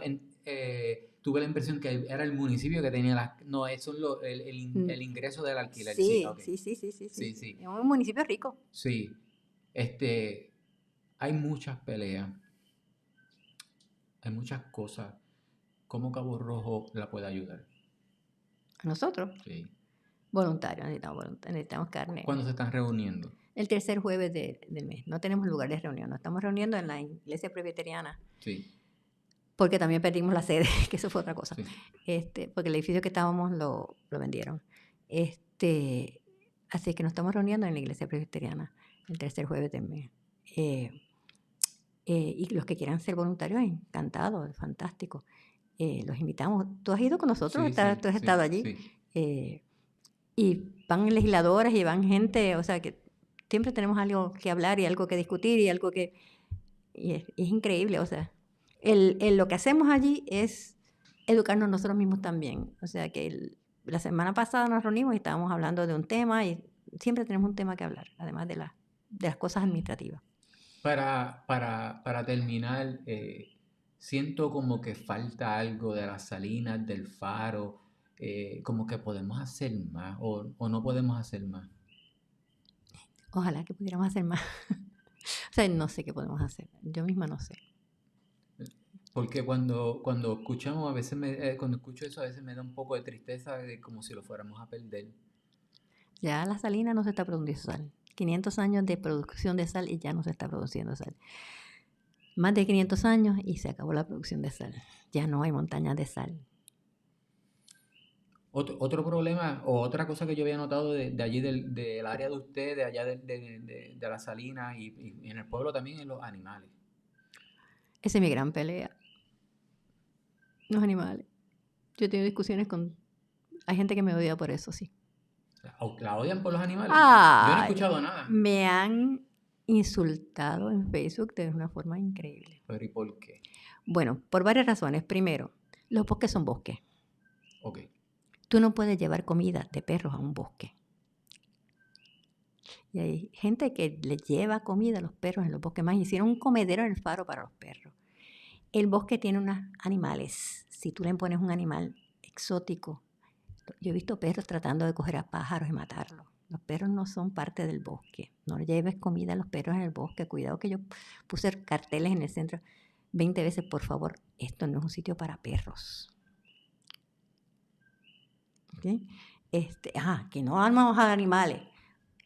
tuve la impresión que era el municipio que tenía las. No, eso es el ingreso del alquiler. Sí, Sí, ok. sí. Sí. Es un municipio rico. Sí. Hay muchas peleas, hay muchas cosas. ¿Cómo Cabo Rojo la puede ayudar? A nosotros, Sí. voluntarios, necesitamos carne. ¿Cuándo se están reuniendo? El tercer jueves del mes. No tenemos lugar de reunión. Nos estamos reuniendo en la iglesia presbiteriana. Sí. Porque también perdimos la sede, que eso fue otra cosa. Sí. Porque el edificio que estábamos lo vendieron. Así que nos estamos reuniendo en la iglesia presbiteriana el tercer jueves del mes. Y los que quieran ser voluntarios, encantados, fantástico. Los invitamos. Tú has ido con nosotros, Sí, tú has estado allí. Sí. Y van legisladores y van gente, o sea que siempre tenemos algo que hablar y algo que discutir y algo que... Y es increíble, o sea, lo que hacemos allí es educarnos nosotros mismos también. O sea que la semana pasada nos reunimos y estábamos hablando de un tema y siempre tenemos un tema que hablar, además de las cosas administrativas. Para terminar, siento como que falta algo de las salinas, del faro, como que podemos hacer más o no podemos hacer más. Ojalá que pudiéramos hacer más. O sea, no sé qué podemos hacer. Yo misma no sé. Porque cuando escuchamos, cuando escucho eso, a veces me da un poco de tristeza de como si lo fuéramos a perder. Ya la salina no se está produciendo sal. 500 años de producción de sal y ya no se está produciendo sal. Más de 500 años y se acabó la producción de sal. Ya no hay montañas de sal. Otro problema o otra cosa que yo había notado de allí del área de usted, de allá de la salina y en el pueblo también, en los animales. Esa es mi gran pelea. Los animales. Yo he tenido discusiones con... Hay gente que me odia por eso, sí. ¿La odian por los animales? Yo no he Ay, escuchado nada. me han insultado en Facebook de una forma increíble. ¿Pero y por qué? Bueno, por varias razones. Primero, los bosques son bosques. Ok. Tú no puedes llevar comida de perros a un bosque. Y hay gente que le lleva comida a los perros en los bosques. Más hicieron un comedero en el faro para los perros. El bosque tiene unos animales. Si tú le pones un animal exótico, yo he visto perros tratando de coger a pájaros y matarlos. Los perros no son parte del bosque. No lleves comida a los perros en el bosque. Cuidado que yo puse carteles en el centro 20 veces, por favor, esto no es un sitio para perros. ¿Okay? Que no amamos a animales.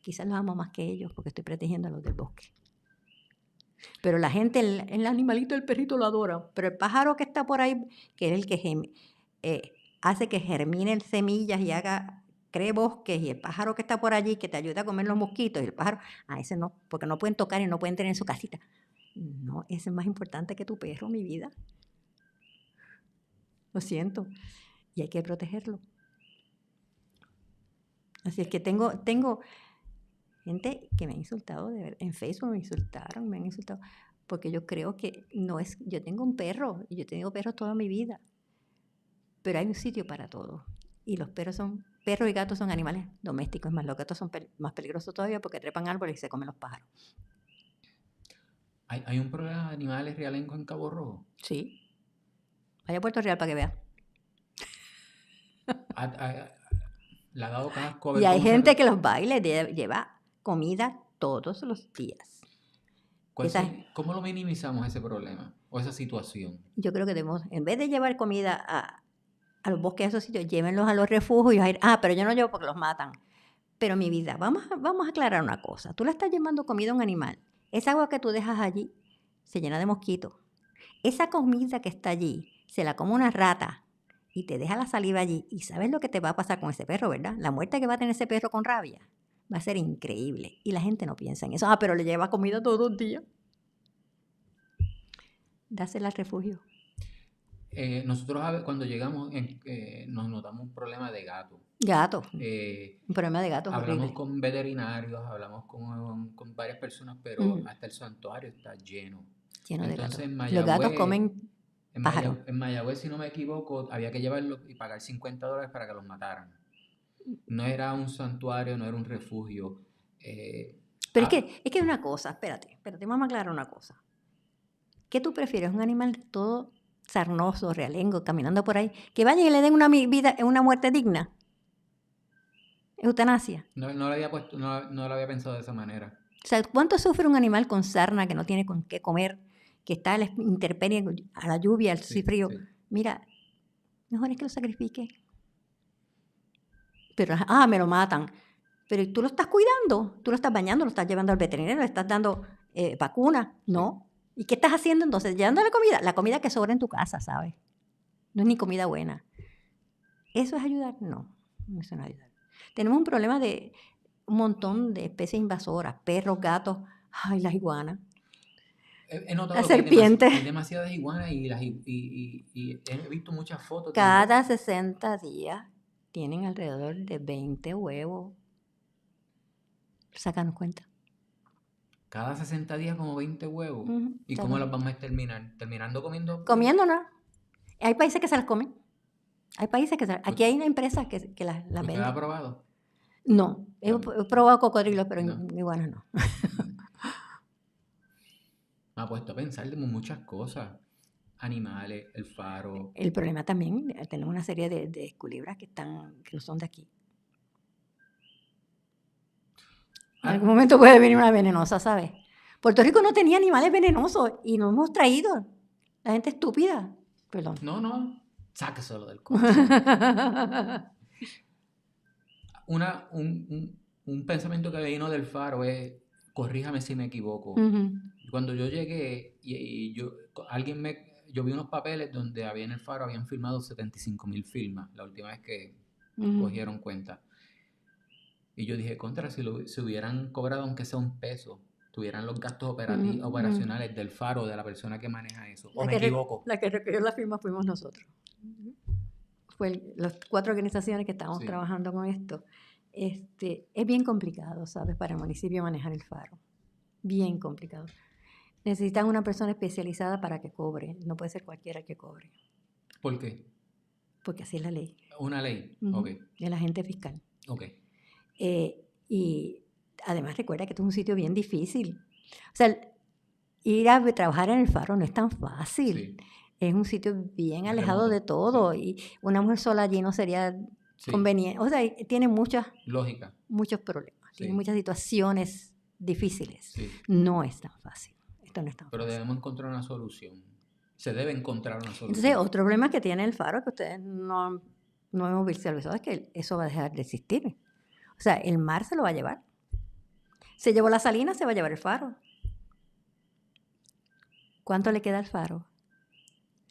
Quizás los amo más que ellos porque estoy protegiendo a los del bosque. Pero la gente, el animalito, el perrito lo adora. Pero el pájaro que está por ahí, que es el que hace que germinen semillas y cree bosques, y el pájaro que está por allí, que te ayuda a comer los mosquitos, y el pájaro, ese no, porque no pueden tocar y no pueden tener en su casita. No, ese es más importante que tu perro, mi vida. Lo siento. Y hay que protegerlo. Así es que tengo gente que me ha insultado, en Facebook me han insultado, porque yo creo que yo tengo un perro, y yo he tenido perros toda mi vida, pero hay un sitio para todo. Y los perros y gatos son animales domésticos, más los gatos son más peligrosos todavía porque trepan árboles y se comen los pájaros. ¿Hay un problema de animales realengo en Cabo Rojo? Sí. Vaya a Puerto Real para que vea. ¿Le ha dado casco a Y ver hay cómo gente que los va y les lleva comida todos los días. ¿Cómo lo minimizamos ese problema o esa situación? Yo creo que debemos, en vez de llevar comida a los bosques, a esos sitios, llévenlos a los refugios. Pero yo no llevo porque los matan. Pero mi vida, vamos a aclarar una cosa. Tú le estás llevando comida a un animal. Esa agua que tú dejas allí se llena de mosquitos. Esa comida que está allí se la come una rata y te deja la saliva allí. Y sabes lo que te va a pasar con ese perro, ¿verdad? La muerte que va a tener ese perro con rabia va a ser increíble. Y la gente no piensa en eso. Pero le lleva comida todos los días. Dásela al refugio. Nosotros cuando llegamos nos notamos un problema de gato. Gato. Un problema de gatos hablamos horrible. con veterinarios, hablamos con varias personas, pero hasta el santuario está lleno. Lleno de gatos. En Mayagüez, los gatos comen pájaros. En Mayagüez, si no me equivoco, había que llevarlos y pagar $50 para que los mataran. No era un santuario, no era un refugio. Pero ah, es que hay una cosa, espérate, vamos a aclarar una cosa. ¿Qué tú prefieres? ¿Un animal todo sarnoso, realengo, caminando por ahí, que vayan y le den una muerte digna? Eutanasia. no, no lo había puesto, no lo había pensado de esa manera. O sea, ¿cuánto sufre un animal con sarna que no tiene con qué comer, que está a la intemperie, a la lluvia, al Sí, frío? sí. Mira, mejor es que lo sacrifique. Pero, me lo matan. Pero tú lo estás cuidando, tú lo estás bañando, lo estás llevando al veterinario, le estás dando vacuna, ¿no? ¿Y qué estás haciendo entonces? Llevando la comida que sobra en tu casa, ¿sabes? No es ni comida buena. ¿Eso es ayudar? No, no es ayudar. Tenemos un problema de un montón de especies invasoras, perros, gatos, ay, las iguanas, He las notado que serpientes. hay demasiadas iguanas y he visto muchas fotos donde Cada 60 días tienen alrededor de 20 huevos. Sácanos cuenta. cada 60 días como 20 huevos. ¿Y cómo Sácanos. las vamos a terminar? ¿Terminando comiendo? Comiéndolas. Hay países que se las comen. Hay países que ¿Usted aquí hay una empresa que las usted ha vende. probado? No, he También. probado cocodrilos, pero No. iguanas no. Me ha puesto a pensar de muchas cosas. Animales, el faro. El problema también, tenemos una serie de culebras que no son de aquí. En algún Ah, momento puede venir una venenosa, ¿sabes? Puerto Rico no tenía animales venenosos y nos hemos traído. La gente estúpida. Perdón. no. Sáqueselo del corazón. Un pensamiento que vino del faro es, corríjame si me equivoco. Ujú, Cuando yo llegué yo vi unos papeles donde en el faro habían filmado 75,000 firmas, la última vez que ujú, cogieron cuenta. Y yo dije, contra, si hubieran cobrado aunque sea un peso, tuvieran los gastos ujú. operacionales del faro, de la persona que maneja eso. ¿O La me equivoco? la que recogió la firma fuimos nosotros. Las 4 organizaciones que estábamos Sí. trabajando con esto. Es bien complicado, ¿sabes? Para el municipio manejar el faro. Bien complicado. Necesitan una persona especializada para que cobre. No puede ser cualquiera que cobre, ¿Por qué? porque así es la ley. Una ley. Ujú. Ok, El agente fiscal. ok. Y además recuerda que esto es un sitio bien difícil. O sea, ir a trabajar en el faro no es tan fácil. Sí. Es un sitio bien Es alejado de remoto. todo Sí. y una mujer sola allí no sería Sí. conveniente. O sea, tiene Lógica. muchos problemas, tiene Sí. muchas situaciones difíciles. Sí. No es tan fácil. Esto no es tan Pero fácil. debemos encontrar una solución. Se debe encontrar una Entonces, solución. otro problema que tiene el faro que ustedes no hemos visualizado es que eso va a dejar de existir. O sea, el mar se lo va a llevar. Se llevó la salina, se va a llevar el faro. ¿Cuánto le queda al faro?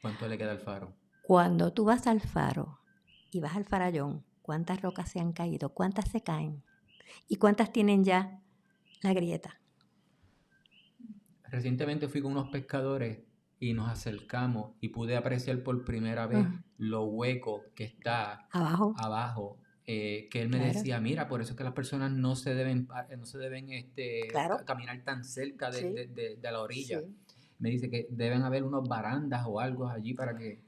¿Cuánto le queda al faro? Cuando tú vas al faro y vas al farallón, ¿cuántas rocas se han caído? ¿Cuántas se caen? ¿Y cuántas tienen ya la grieta? Recientemente fui con unos pescadores y nos acercamos y pude apreciar por primera vez Ajá. lo hueco que está Abajo, abajo. Que él me claro, decía, mira, por eso es que las personas no se deben claro, caminar tan cerca sí, de la orilla. sí. Me dice que deben haber unos barandas o algo allí para que...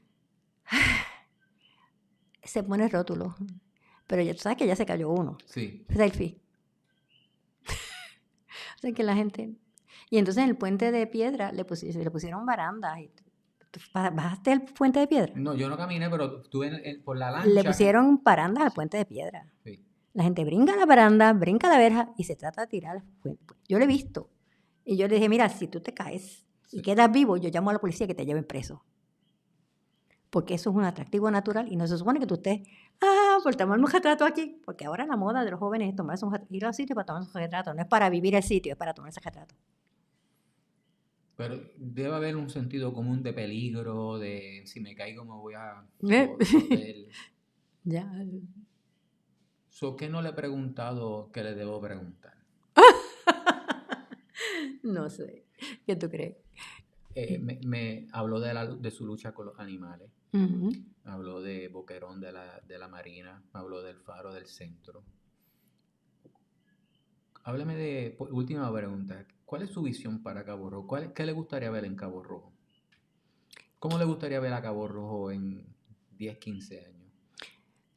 Se pone rótulo, pero ya tú sabes que ya se cayó uno. Sí, Selfie. O sea que la gente... Y entonces en el puente de piedra le pusieron barandas. Y ¿tú bajaste el puente de piedra? no, yo no caminé, pero estuve por la Le lancha. pusieron barandas al Sí, puente de piedra. sí. La gente brinca la baranda, brinca la verja y se trata de tirar al puente. Yo lo he visto. Y yo le dije, mira, si tú te caes y Sí. quedas vivo, yo llamo a la policía que te lleven preso. Porque eso es un atractivo natural y no se supone que tú estés, por tomar un retrato aquí. Porque ahora la moda de los jóvenes es tomarse ir al sitio para tomar un retrato. No es para vivir el sitio, es para tomarse retrato. Pero debe haber un sentido común de peligro, de si me caigo me voy a ¿Eh? joder. Ya. ¿Qué no le he preguntado que le debo preguntar? No sé. ¿Qué tú crees? Me habló de su lucha con los animales, Ujú. habló de Boquerón de la Marina, habló del Faro del Centro. Háblame última pregunta, ¿cuál es su visión para Cabo Rojo? ¿Qué le gustaría ver en Cabo Rojo? ¿Cómo le gustaría ver a Cabo Rojo en 10, 15 años?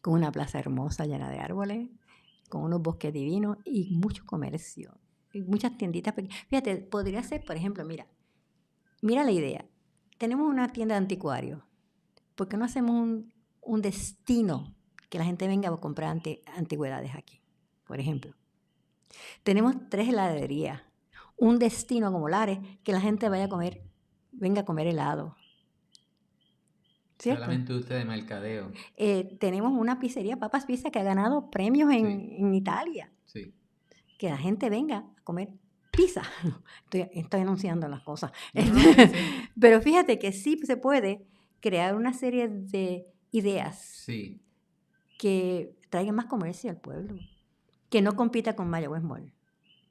con una plaza hermosa llena de árboles, con unos bosques divinos y mucho comercio, y muchas tienditas pequeñas. Fíjate, podría ser, por ejemplo, mira la idea. Tenemos una tienda de anticuarios. ¿Por qué no hacemos un destino que la gente venga a comprar antigüedades aquí? Por ejemplo, tenemos 3 heladerías. Un destino como Lares, que la gente venga a comer helado. ¿Cierto? Solamente usted de mercadeo. Tenemos una pizzería, Papas Pizza, que ha ganado premios Sí. en Italia. Sí. Que la gente venga a comer pizza. Estoy anunciando las cosas. No, sí. Pero fíjate que sí se puede crear una serie de ideas Sí. que traigan más comercio al pueblo, que no compita con Mayagüez Mall.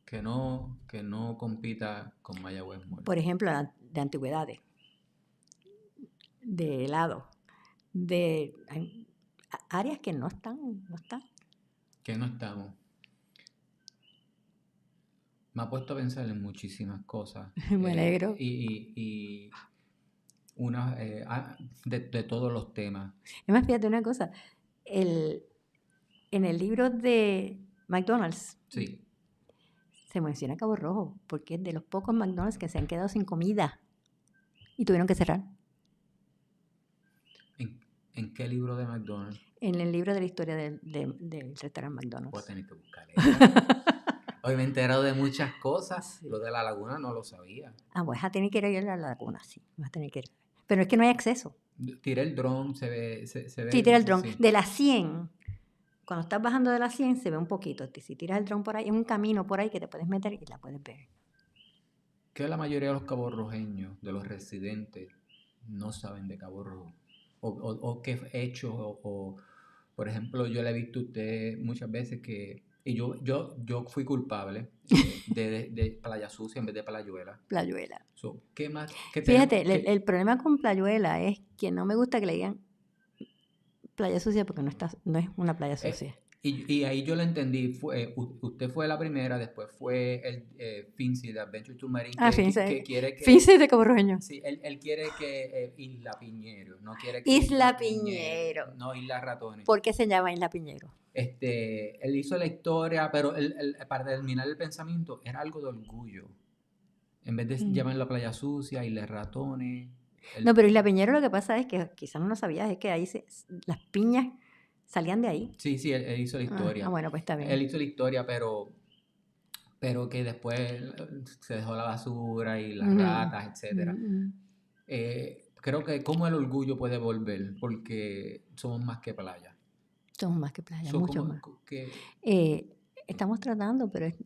Que no compita con Mayagüez Mall. Por ejemplo, de antigüedades, de helado, de áreas que no están. Que no estamos. Me ha puesto a pensar en muchísimas cosas. Me alegro. Y una de todos los temas. Es más, fíjate una cosa. En el libro de McDonald's Sí. se menciona Cabo Rojo, porque es de los pocos McDonald's que se han quedado sin comida y tuvieron que cerrar. ¿En qué libro de McDonald's? En el libro de la historia del restaurante Voy a McDonald's. tener que buscar eso. Hoy me he enterado de muchas cosas. Sí. Lo de la laguna no lo sabía. Vas a tener que ir a la laguna, sí. Vas a tener que ir. Pero es que no hay acceso. Tiré el dron, se ve. Sí, tira el dron. Sí. De la 100, cuando estás bajando de la 100 se ve un poquito. Si tiras el dron por ahí, es un camino por ahí que te puedes meter y la puedes ver. Que la mayoría de los caborrojeños, de los residentes, no saben de Cabo Rojo. O qué hechos, por ejemplo, yo le he visto a usted muchas veces que, y yo fui culpable de Playa Sucia en vez de Playuela. Playuela. So, ¿qué más? ¿Qué Fíjate, tenemos? el problema con Playuela es que no me gusta que le digan playa sucia porque no es una playa sucia. Y ahí yo lo entendí. Usted fue la primera, después fue el Finzi de Adventure to Marine. Que quiere que... Finzi de Cabo Rojo. Sí, él quiere que Isla Piñero, no quiere que Isla Piñero. No, Isla Ratones. ¿Por qué se llama Isla Piñero? Él hizo la historia, pero para terminar el pensamiento era algo de orgullo. En vez de llamarlo Playa Sucia, Isla Ratones. No, pero Isla Piñero lo que pasa es que quizás no lo sabías, es que ahí las piñas salían de ahí. Sí, él hizo la historia. Bueno, pues está bien. Él hizo la historia, pero que después se dejó la basura y las ratas, etc. Creo que como el orgullo puede volver, porque somos más que playa. Somos más que playa, mucho más. Estamos tratando, pero es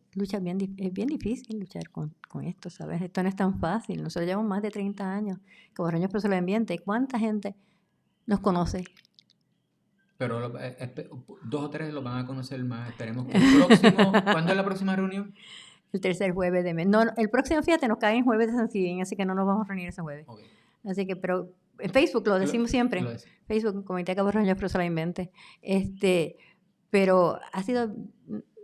bien difícil luchar con esto, ¿sabes? Esto no es tan fácil. Nosotros llevamos más de 30 años como Reños Profesor del Ambiente. ¿Cuánta gente nos conoce? Pero 2 o 3 lo van a conocer más. Esperemos que el próximo... ¿Cuándo es la próxima reunión? El tercer jueves de mes. No, el próximo, fíjate, nos cae en jueves de San Sidín, así que no nos vamos a reunir ese jueves. Okay. Así que, pero en Facebook lo decimos siempre. Facebook, Comité Cabo Reños Profesor del Ambiente. Pero ha sido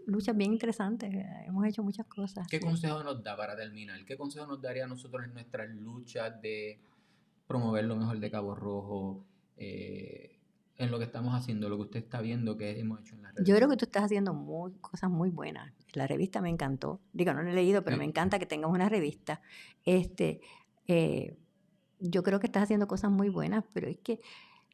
luchas bien interesantes. Hemos hecho muchas cosas. ¿Qué consejo nos da para terminar? ¿Qué consejo nos daría a nosotros en nuestras luchas de promover lo mejor de Cabo Rojo? En lo que estamos haciendo, lo que usted está viendo que hemos hecho en las redes. Yo creo que tú estás haciendo cosas muy buenas. La revista me encantó. Digo, no la he leído, pero me encanta que tengas una revista. Yo creo que estás haciendo cosas muy buenas, pero es que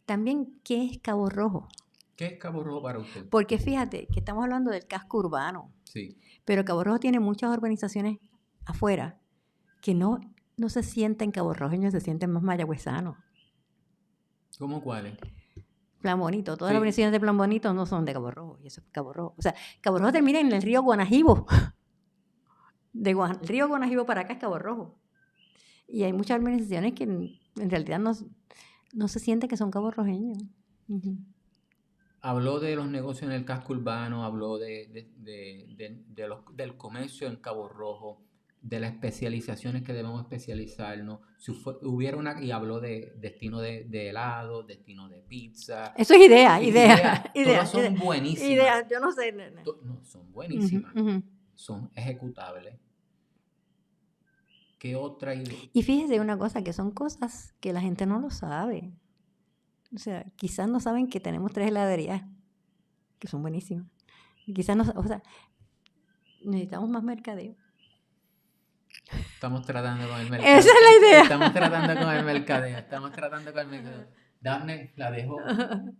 también, ¿qué es Cabo Rojo? ¿Qué es Cabo Rojo para usted? Porque fíjate que estamos hablando del casco urbano. Sí. Pero Cabo Rojo tiene muchas urbanizaciones afuera que no se sienten caborrojeños, se sienten más mayagüezanos. ¿Cómo cuáles? Plan Bonito. Todas las urbanizaciones de Plan Bonito no son de Cabo Rojo. Y eso es Cabo Rojo. O sea, Cabo Rojo termina en el río Guanajibo. El río Guanajibo para acá es Cabo Rojo. Y hay muchas urbanizaciones que en realidad no se siente que son caborrojeños. Habló de los negocios en el casco urbano, habló del comercio en Cabo Rojo, de las especializaciones que debemos especializarnos. Si hubiera y habló de destino de helado, destino de pizza. Eso es idea. Todas son buenísimas. Ideas, yo no sé. No, son buenísimas. Son ejecutables. ¿Qué otra idea? Y fíjese una cosa, que son cosas que la gente no lo sabe. O sea, quizás no saben que tenemos 3 heladerías que son buenísimas. Y quizás o sea, necesitamos más mercadeo. Estamos tratando con el mercadeo. Esa es la idea. Estamos tratando con el mercadeo. Daphne, la dejo.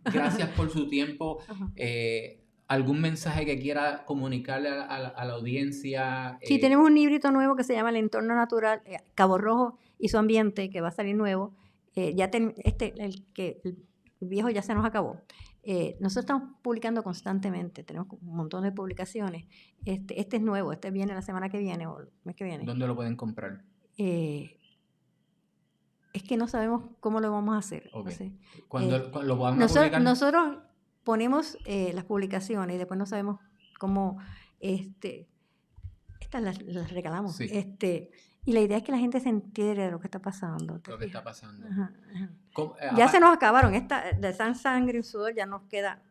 Gracias por su tiempo. ¿Algún mensaje que quiera comunicarle a la audiencia? Sí, tenemos un librito nuevo que se llama El entorno natural, Cabo Rojo y su ambiente, que va a salir nuevo. El viejo ya se nos acabó. Nosotros estamos publicando constantemente, tenemos un montón de publicaciones. Este es nuevo, este viene la semana que viene o el mes que viene. ¿Dónde lo pueden comprar? Es que no sabemos cómo lo vamos a hacer. Okay. No sé. Cuando lo vamos a publicar. Nosotros ponemos las publicaciones y después no sabemos cómo, estas las regalamos. Sí. Y la idea es que la gente se entere de lo que está pasando. Lo que está pasando. Ajá. Ya se nos acabaron. De sangre y sudor ya nos queda.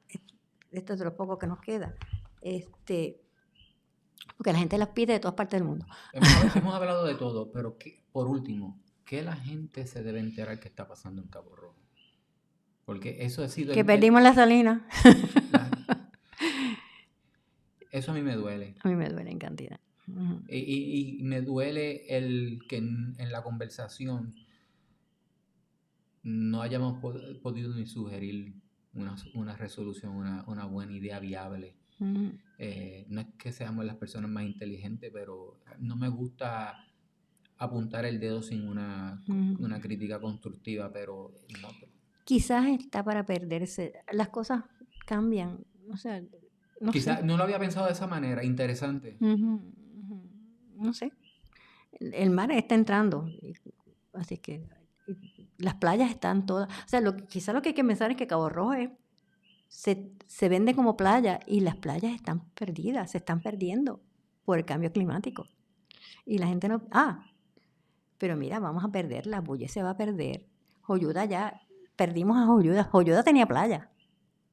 Esto es de lo poco que nos queda. Porque la gente las pide de todas partes del mundo. Hemos hablado de todo, pero por último, ¿qué la gente se debe enterar que está pasando en Cabo Rojo? Porque eso ha sido... Que perdimos la salina. Eso a mí me duele. A mí me duele en cantidad. Uh-huh. Y me duele el que en la conversación no hayamos podido ni sugerir una resolución, una buena idea viable. Uh-huh. No es que seamos las personas más inteligentes, pero no me gusta apuntar el dedo sin una crítica constructiva, pero no. Quizás está para perderse. Las cosas cambian. O sea, quizás no lo había pensado de esa manera. Interesante. No sé. El mar está entrando. Así que las playas están todas. O sea, quizás lo que hay que pensar es que Cabo Rojo se vende como playa y las playas están perdidas, se están perdiendo por el cambio climático. Y la gente no... pero mira, vamos a perder, la Bulle se va a perder. Joyuda ya... Perdimos a Joyuda. Joyuda tenía playa.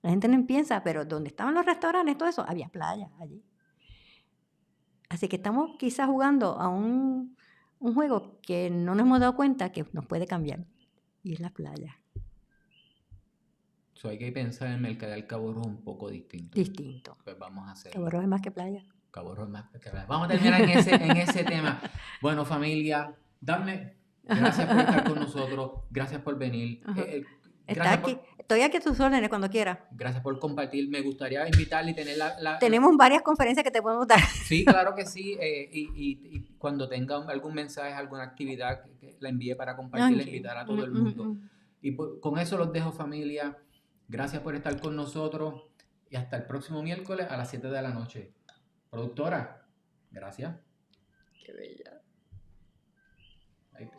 La gente no piensa, pero donde estaban los restaurantes, todo eso, había playa allí. Así que estamos quizás jugando a un juego que no nos hemos dado cuenta que nos puede cambiar. Y es la playa. Hay que pensar en el mercado del Cabo Rojo un poco distinto. Pues vamos a hacer. Cabo Rojo es más que playa. Cabo Rojo es más que playa. Vamos a terminar en ese tema. Bueno, familia, Daphne, gracias por estar con nosotros. Gracias por venir. Estoy aquí a tus órdenes cuando quieras. Gracias por compartir. Me gustaría invitarle y tener Tenemos varias conferencias que te podemos dar. Sí, claro que sí. Y cuando tenga algún mensaje, alguna actividad que la envíe para compartir, invitar a todo el mundo. Y con eso los dejo, familia. Gracias por estar con nosotros. Y hasta el próximo miércoles a las 7 de la noche. Productora, gracias. Qué bella. Ahí.